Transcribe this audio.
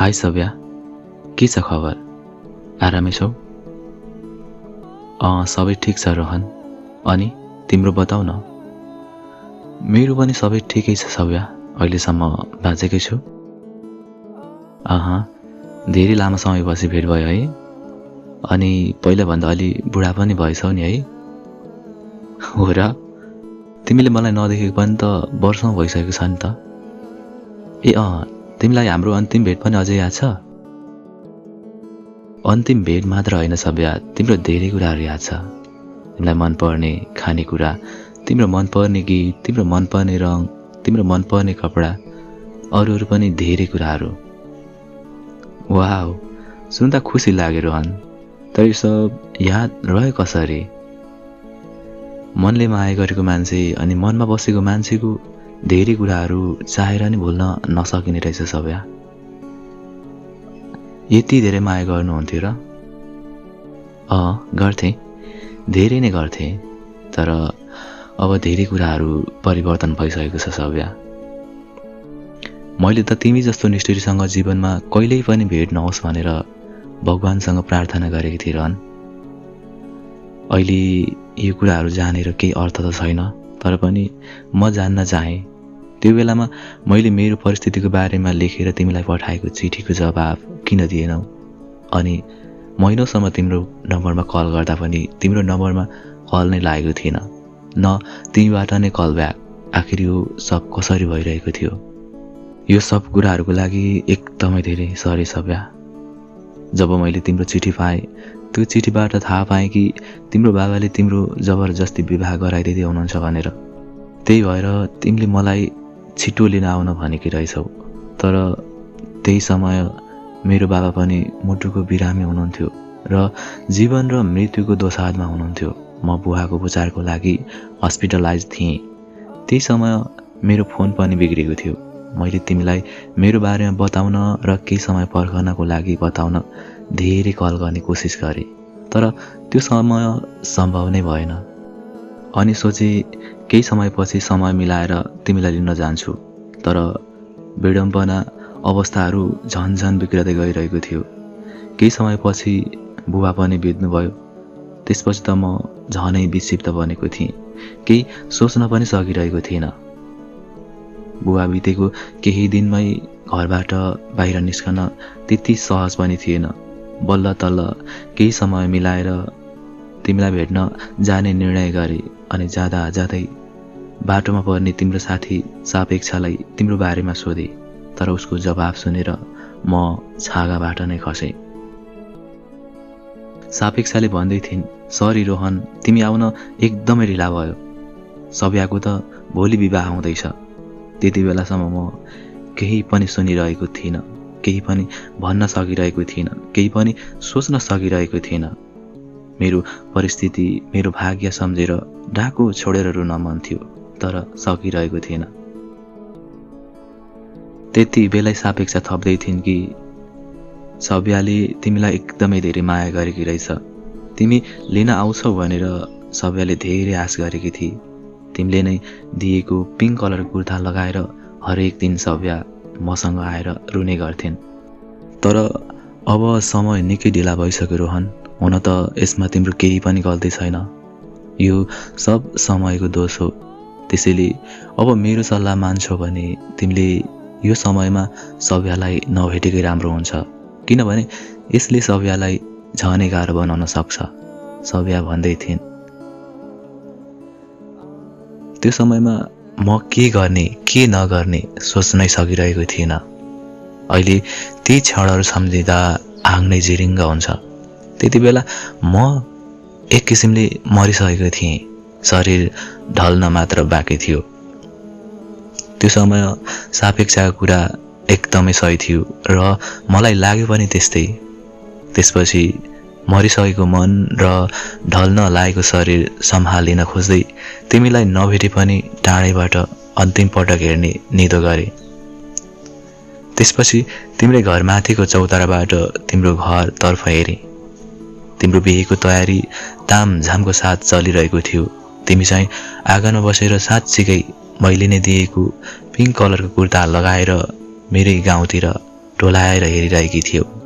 High सव्या, के छ खबर? आरामै छौ? सबै ठिक छ रोहन। अनि तिम्रो बताउ न? मेरो पनि सबै ठिकै छ सव्या, अहिलेसम्म बाँचेकै छु। धेरै लामो समयपछि भेट भयो है। अनि पहिलाभन्दा अलि बुढा पनि भएछौ नि है? हो र? तिमीले मलाई नदेखेको पनि त वर्षौँ भइसकेको छ नि त। तिमीलाई हाम्रो अन्तिम भेट पनि अझै याद छ? अन्तिम भेट मात्र होइन सव्या, तिम्रो धेरै कुराहरू याद छ। तिमीलाई मनपर्ने खानेकुरा, तिम्रो मनपर्ने गीत, तिम्रो मनपर्ने रङ, तिम्रो मनपर्ने कपडा, अरू पनि धेरै कुराहरू। वाह, सुन्दा खुसी लाग्यो रोहन। तर यो सब याद रह्यो कसरी? मनले माया गरेको मान्छे अनि मनमा बसेको मान्छेको धेरै कुराहरू चाहेर नि भुल्न नसकिने रहेछ सव्या। यति धेरै माया गर्नुहुन्थ्यो र? गर्थेँ, धेरै नै गर्थेँ। तर अब धेरै कुराहरू परिवर्तन भइसकेको छ सव्या। मैले त तिमी जस्तो निष्ठुरीसँग जीवनमा कहिल्यै पनि भेट नहोस् भनेर भगवानसँग प्रार्थना गरेकी थिएँ रहन। अहिले यो कुराहरू जानेर केही अर्थ त छैन, तर पनि म जान्न चाहेँ। त्यो बेलामा मैले मेरो परिस्थितिको बारेमा लेखेर तिमीलाई पठाएको चिठीको जवाब किन दिएनौ? अनि महिनौसम्म तिम्रो नम्बरमा कल गर्दा पनि तिम्रो नम्बरमा कल नै लागेको थिएन, न तिमीबाट नै कल ब्याक। आखिर यो सब कसरी भइरहेको थियो? यो सब कुराहरूको लागि एकदमै धेरै सरी सव्या। जब मैले तिम्रो चिठी पाएँ, त्यो चिठीबाट थाहा पाएँ कि तिम्रो बाबाले तिम्रो जबरजस्ती विवाह गराइदिँदै हुनुहुन्छ भनेर। त्यही भएर तिमीले मलाई छिटो लिन आउन भनेकी रहेछौ। तर त्यही समय मेरो बाबा पनि मुटुको बिरामी हुनुहुन्थ्यो र जीवन र मृत्युको दोसाँधमा हुनुहुन्थ्यो। म बुवाको उपचारको लागि हस्पिटलाइज थिएँ। त्यही समय मेरो फोन पनि बिग्रेको थियो। मैले तिमीलाई मेरो बारेमा बताउन र केही समय पर्खनको लागि बताउन धेरै कल गर्ने कोसिस गरेँ, तर त्यो समय सम्भव नै भएन। अनि सोचे केही समयपछि समय मिलाएर तिमीलाई लिन जान्छु। तर विडम्बना अवस्थाहरू झन्झन बिग्रदै गइरहेको थियो। केही समयपछि बुबा पनि बित्नुभयो। त्यसपछि त म झनै विक्षिप्त बनेको थिएँ। केही सोच्न पनि सकिरहेको थिएन। बुबा बितेको केही दिनमै घरबाट बाहिर निस्कन त्यति सहज पनि थिएन। बल्ल तल्ल केही समय मिलाएर तिमीलाई भेट्न जाने निर्णय गरेँ। अनि जाँदा जाँदै बाटोमा पर्ने तिम्रो साथी सापेक्षालाई तिम्रो बारेमा सोधेँ, तर उसको जवाब सुनेर म छागाबाट नै खसेँ। सापेक्षाले भन्दै थिइन्, सरी रोहन, तिमी आउन एकदमै ढिला भयो। सब्याको त भोलि विवाह हुँदैछ। त्यति बेलासम्म म केही पनि सुनिरहेको थिइनँ, केही पनि भन्न सकिरहेको थिइनँ, केही पनि सोच्न सकिरहेको थिइनँ। मेरो परिस्थिति, मेरो भाग्य सम्झेर डाको छोडेर रुन मन थियो, तर सकिरहेको थिएन। त्यति बेलै सापेक्षा थप्दै थिइन् कि सब्याले तिमीलाई एकदमै धेरै माया गरेकी रहेछ। तिमी लिन आउँछौ भनेर सब्याले धेरै आश गरेकी थिए। तिमीले नै दिएको पिङ्क कलर कुर्ता लगाएर हरेक दिन सब्या मसँग आएर रुने गर्थिन्। तर अब समय निकै ढिला भइसक्यो रोहन। हुन त यसमा तिम्रो केही पनि गल्ती छैन। यो सब समयको दोष हो। त्यसैले अब मेरो सल्लाह मान्छौ भने तिमीले यो समयमा सब्यालाई नभेटेकै राम्रो हुन्छ, किनभने यसले सब्यालाई झनै गाह्रो बनाउन सक्छ, सब्या भन्दै थिइन्। त्यो समयमा म के गर्ने के नगर्ने सोच्नै सकिरहेको थिइनँ। अहिले ती क्षणहरू सम्झिँदा आङ नै जिरिङ्ग हुन्छ। त्यति बेला म एक किसिमले मरिसकेको थिएँ। शरीर ढल्न मात्र बाँकी थियो। त्यो समय सापेक्षाको कुरा एकदमै सही थियो र मलाई लाग्यो पनि त्यस्तै। त्यसपछि मरिसकेको मन र ढल्न लागेको शरीर सम्हालिन खोज्दै तिमीलाई नभेटे पनि टाढैबाट अन्तिम पटक हेर्ने निधो गरे। त्यसपछि तिम्रो घरमाथिको चौताराबाट तिम्रो घरतर्फ हेरेँ। तिम्रो बिहेको तयारी तामझामको साथ चलिरहेको थियो। तिमी चाहिँ आँगनमा बसेर साँच्चीकै मैले नै दिएको पिङ्क कलरको कुर्ता लगाएर मेरै गाउँतिर डोलाएर हेरिरहेकी थियौ।